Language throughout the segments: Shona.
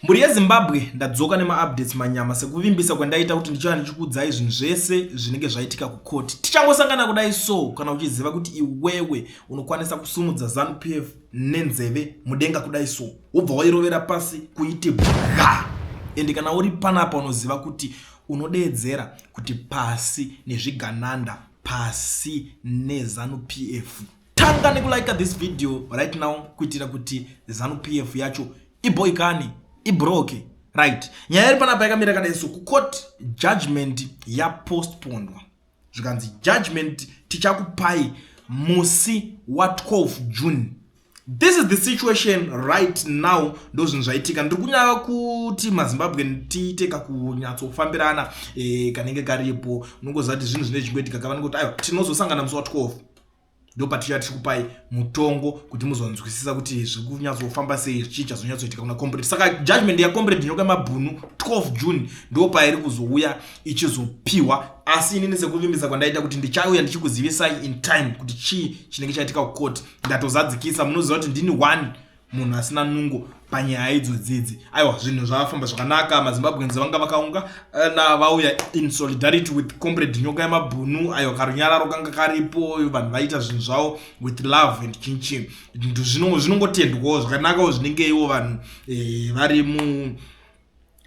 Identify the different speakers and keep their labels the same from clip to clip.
Speaker 1: Muri yeZimbabwe ndadzoka nema-updates manyama sekuvimbisa kwendaita kuti ndichava ndichikuudzai zvinhu zvese zvinenge zvaitika kukoti. Tichangosangana kudai so kana uchiziva kuti iwewe unokwanisa kusumudza ZANU-PF nenzeve mudenga kudai so wobva wairovera pasi kuite bwa. Ende kana uri panapa unoziva kuti unodeedzera kuti pasi nezvigananda pasi neZANU-PF. Tanga nekulike this video right now kuitira kuti ZANU-PF yacho iboikani ibroke right. Nyaya iri panapa yakamira kadai so kukoti judgment ya postponedwa zvikanzi judgment tichakupai musi wa 12 June. This is the situation right now. Ndo zvinhu zvaitika. Ndiri kunyanya kuti maZimbabwe tiite kakunyatsofambirana kanenge karipo. Unongoziva kuti zvinhu zvine chimboitika kavanenge kuti aiwa tinozosangana musi wa 12 ndo patichikupai mutongo kuti muzonzwisisa kuti zviri kunyatsofamba sei zvichazonyatsoitika kuna comrade. Saka judgment ya comrade Nyoka Mabhunu 12 June ndo pairi kuzouya ichizopiwa. Asi inini sekuvimbisa kwandaita kuti ndichauya ndichikuzivisai in time kuti chii chinenge chaitika kukoti. Ndatozadzikisa munoziva kuti ndini one munhu asina nungo panyaya idzodzidzi. Aiwa zvinhu zvafamba zvakanaka. maZimbabweans vanga vakaunga na vauya in solidarity with comrade Nyoka Mabhunu. Aiwa karunyararo kanga karipo vanhu vaita zvinhu zvavo with love and chinchi. Zvinongotendwawo zvakanakawo zvinenge ivo vanhu vari mu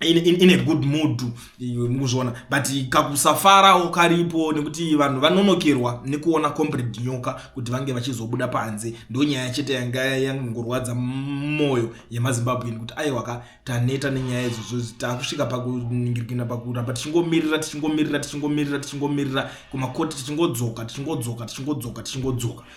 Speaker 1: in a good mood mukuzviona, but kakusafarawo karipo nekuti vanhu vanonokerwa nekuona comrade Nyoka kuti vange vachizobuda panze. Ndo nyaya chete yanga yangorwadza moyo yemaZimbabwe kuti aiwa taneta nenyaya idzodzo takusvika pakuningirikina pakuramba tichingomira kumakoti tichingodzoka.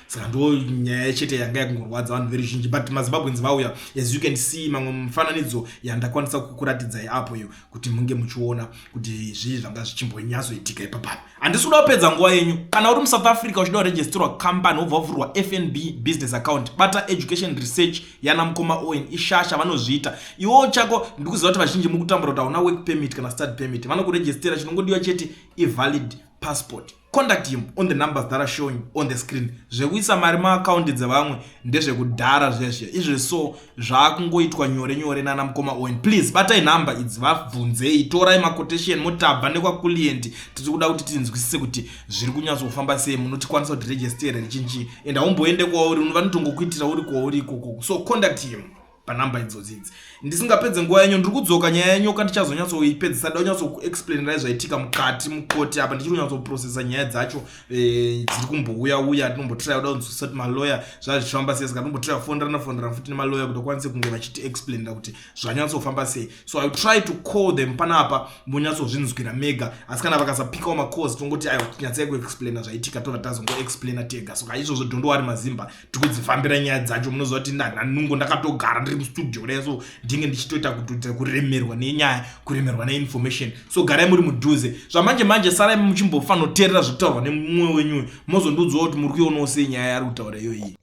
Speaker 1: Saka ndo nyaya chete yanga yangorwadza vanhu very zhinji, but maZimbabweans vauya. As you can see mamwe mufananidzo yandakwanisa kukuratidzai apo yo kuti munge muchiona kuti zvii zvanga zvichimbonyatsoitika ipapo. Handisi kuda kupedza nguva yenyu. Kana uri muSouth Africa uchida kuregisterwa company wobva wavhurwa FNB business account, bata education research yana Mukoma Owen ishasha vanozviita. Iwo chako ndikuziva kuti vazhinji mukutambura kuti hauna work permit kana study permit. Vanokurejistera, chinongodiwa chete valid passport. Contact him on the numbers that are showing on the screen. Zvekuisa mari maaccount dzevamwe ndezvekudhara zveshe. Izvo so zvakungoitwa nyore nana Mukoma Owen. Please batai number idzi vabvunzei, torai maquotation motabva nekwakulienti. Tiri kuda kuti tinzwisise kuti zviri kunyatsofamba sei, munotikwanisa kuti register richinji. Enda umboende kwauri, unovanotongokuitira uri kwauri ikoko. So contact him panamba idzodzidzi. Ndisingapedze nguva yenyu ndiri kudzoka nyaya yeNyoka ndichazonyatsoipedzisa da kunyatsokuexplainerai zvaitika mukati mukoti apa ndichiri kunyatsoprocessa nyaya dzacho dziri kumbouya tinombotry kuda kunzwisisa kuti malawyer zvazvifamba sei. Saka tinombotry kufonderana futi nemalawyer kuti vakwanise kunge vachiti explainera kuti zvanyatsofamba sei. So I will try to call them panapa munyatsozvinzwira mega. Asi kana vakasapikawo macalls tongoti aiwa tinyatsai kuexplaina zvaitika tova tazongoexplaina tega. Saka izvozvo ndondowari mazimba tikudzifambira nyaya dzacho. Munoziva kuti ndanungo ndakatogara ndiri mustudio kudai so ndinge ndichitoita kuremerwa nenyaya, kuremerwa neinformation. So garai muri mudhuze. Zvamanje sarai muchimbofanoteerera zvekutaurwa nemumwe wenyu mozondiudzawo kuti muri kuionawo sei nyaya yari kutaura iyoyi.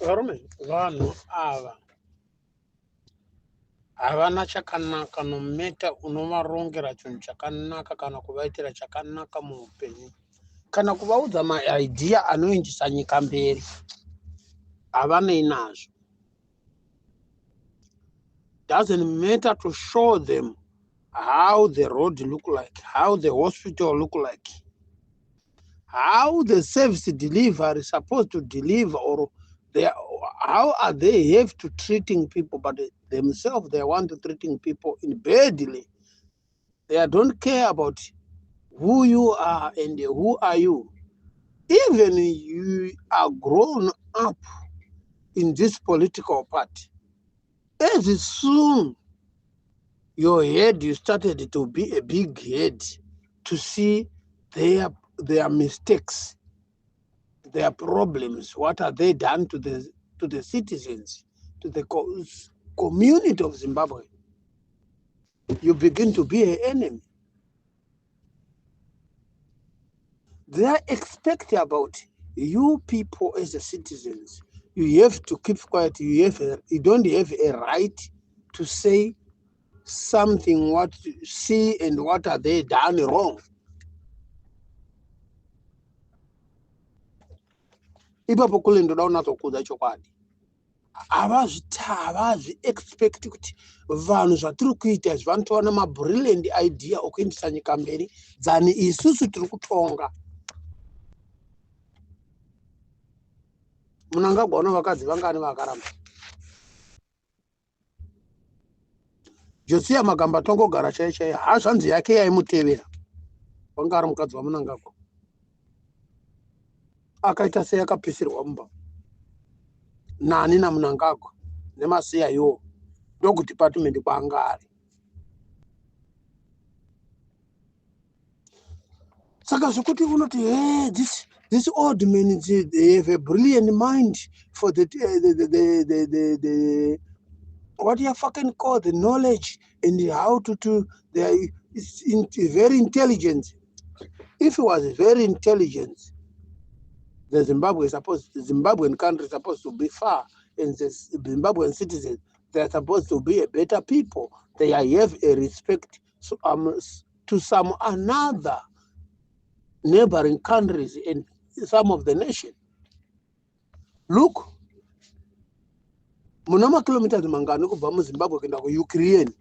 Speaker 2: Varume vanhu ava havana chakanaka nometa unovarongera chinhu chakanaka kana kuvaitira chakanaka muupenyu kana kuvaudza maidea anoendesa nyika mberi. Havanei nazvo. Doesn't matter to show them how the road look like, how the hospital look like, how the service delivery is supposed to deliver, or how are they have to treating people, but themselves they want to treating people in badly. They don't care about who you are and who are you. Even you are grown up in this political party, as soon your head you started to be a big head to see their mistakes, their problems, what are they done to the citizens, to the community of Zimbabwe, you begin to be an enemy. They are expecting about you people as the citizens. You have to keep quiet. You don't have a right to say something what you see and what are they done wrong. Ipapo kule ndo daona tokuza chokwadi. avazi expect kuti vanhu zvatiri kuita izvi vanotova namabrilliant idea okuendesa nyika mberi dzani isusu tiri kutonga. Mnangagwa una vakadzi vangani vakaramba? Josia Magamba tongogara chaiye hazvanzi yake yaimutevera wanga ari mukadzi waMnangagwa akaita seyakapisirwa mumba nani naMnangagwa nemasiya iwo ndoku department kwaanga ari. Saka zvokuti unoti this old men, they have a brilliant mind for the what you fucking call the knowledge and how to they are very intelligent. If he was very intelligent, the Zimbabwean country is supposed to be far, and the Zimbabwean citizens, they are supposed to be a better people. They have a respect to some another neighboring countries and some of the nation. Look, munama kilometers mangani kubva muZimbabwe kuenda kuUkraine.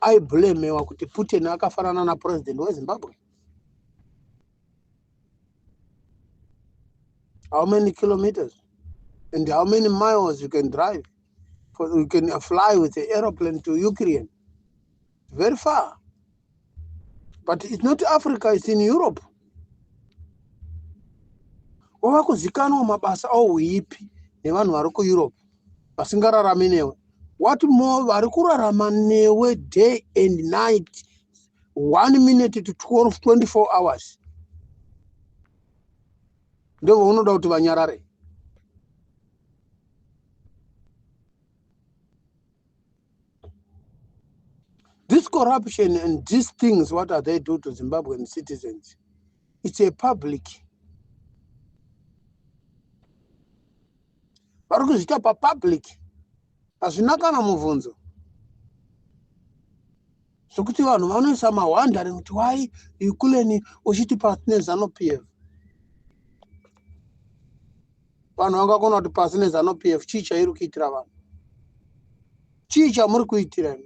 Speaker 2: I blame wakuti Putin akafanana na president weZimbabwe. How many kilometers and how many miles you can drive? You can fly with an aeroplane to Ukraine. Very far. But it's not Africa, it's in Europe. Wavakuzikanwa mabasa auipi nevanhu vari kuEurope vasingararami newe. What more vari kurarama newe day and night, 1 minute to 24 hours. Ndio unoda kuti vanyarare. This corruption and these things, what are they do to Zimbabwean citizens? It's a public. Vari kuzviita papublic. Hazvina kana mubvunzo. Sokuti vanhu vanoisa mawandering kuti why ikuleni uchiti pasine ZANU-PF. Vanhu vangakona kuti pasine ZANU-PF chii chairi kuitira vanhu. Chii chamuri kuitira.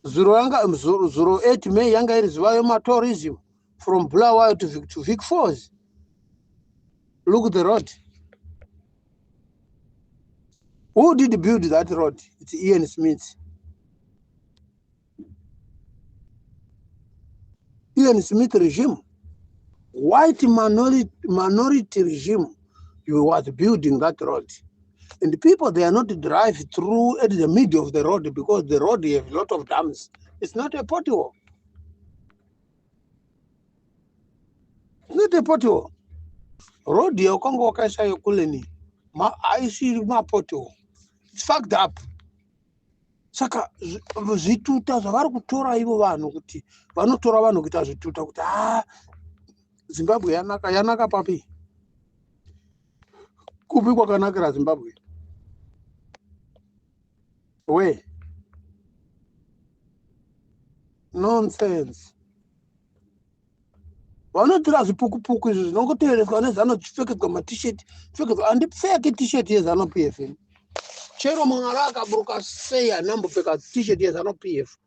Speaker 2: 08 May yanga iri zuva tourism from Bulawayo to Vic Falls. Look at the road. Who did build that road? It's Ian Smith. Ian Smith regime. White minority regime. You was building that road. And the people, they are not drive through at the middle of the road because the road have a lot of dams. It's not a pothole. It's not a pothole. Road ya Kongo wakaisa yokuleni. I see my pothole. It's fucked up. Saka zvituta zvavari kutora ivo vanhu kuti vanotora vanhu kuita zvituta kuti Zimbabwe yanaka papi. Kupi kwakanakira Zimbabwe? Where? Nonsense. Vanotora zvipukupuku izvi zvinongoteerezwa nezvanopfekedzwa matisheti, handipfeki tisheti yeZANU-PF. Chero Mwangara akaburuka sei anambopfeka tisheti yeZANU-PF.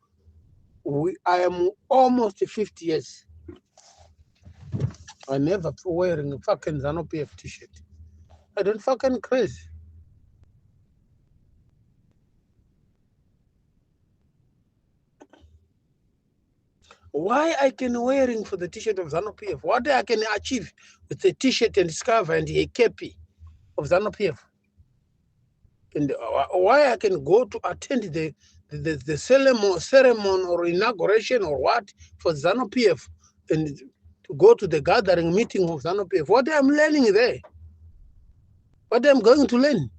Speaker 2: I am almost 50 years. I never wearing a fucking ZANU-PF t-shirt. I don't fucking crazy. Why I can wearing for the t-shirt of ZANU-PF? What I can achieve with a t-shirt and scarf and a kepi of ZANU-PF? And why I can go to attend the ceremony or inauguration or what for ZANU-PF and to go to the gathering meeting of ZANU-PF? What I'm learning there? What I'm going to learn?